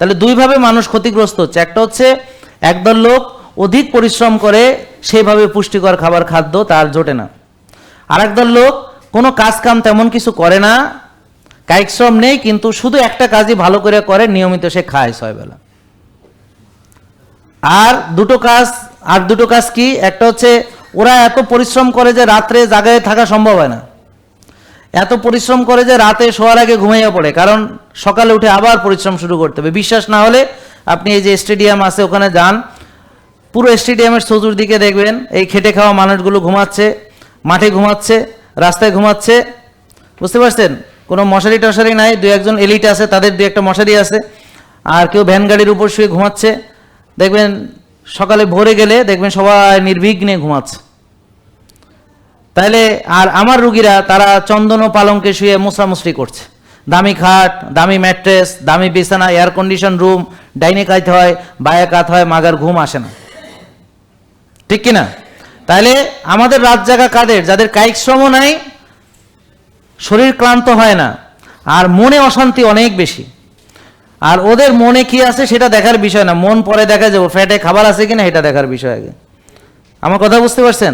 তাহলে দুইভাবে মানুষ ক্ষতিগ্রস্ত হচ্ছে। একটা হচ্ছে একদল লোক অধিক পরিশ্রম করে, সেইভাবে পুষ্টিকর খাবার খাদ্য তার জোটে না। আর একদল লোক কোনো কাজ কাম তেমন কিছু করে না, কায়িক শ্রম নেই, কিন্তু শুধু একটা কাজই ভালো করে করে, নিয়মিত সে খায় 6 বেলা। আর দুটো কাজ কি? একটা হচ্ছে ওরা এত পরিশ্রম করে যে রাত্রে জাগায় থাকা সম্ভব হয় না, এত পরিশ্রম করে যে রাতে শোয়ার আগে ঘুমাইয়া পড়ে, কারণ সকালে উঠে আবার পরিশ্রম শুরু করতে হবে। বিশ্বাস না হলে আপনি এই যে স্টেডিয়াম আছে ওখানে যান, পুরো স্টেডিয়ামের চতুর্দিকে দেখবেন এই খেটে খাওয়া মানুষগুলো ঘুমাচ্ছে, মাঠে ঘুমাচ্ছে, রাস্তায় ঘুমাচ্ছে, বুঝতে পারছেন? কোনো মশারি টশারি নাই, দু একজন এলিট আছে, তাদের দু একটা মশারি আছে, আর কেউ ভ্যান গাড়ির উপর শুয়ে ঘুমাচ্ছে। দেখবেন সকালে ভোরে গেলে দেখবেন সবাই নির্বিঘ্নে ঘুমাচ্ছে। তাইলে আর আমার রুগীরা তারা চন্দন ও পালঙ্কে শুয়ে মুসরামুসরি করছে, দামি খাট, দামি ম্যাট্রেস, দামি বিছানা, এয়ার কন্ডিশন রুম, ডাইনে কাত হয়, বায়ে কাত হয়, মাগার ঘুম আসে না, ঠিক কিনা? তাইলে আমাদের রাত জাগা কাদের? যাদের কায়িক শ্রমও নাই, শরীর ক্লান্ত হয় না, আর মনে অশান্তি অনেক বেশি। আর ওদের মনে কি আছে সেটা দেখার বিষয় না, মন পরে দেখা যাবে, ফ্যাটে খাবার আছে কিনা এটা দেখার বিষয় আগে। আমার কথা বুঝতে পারছেন?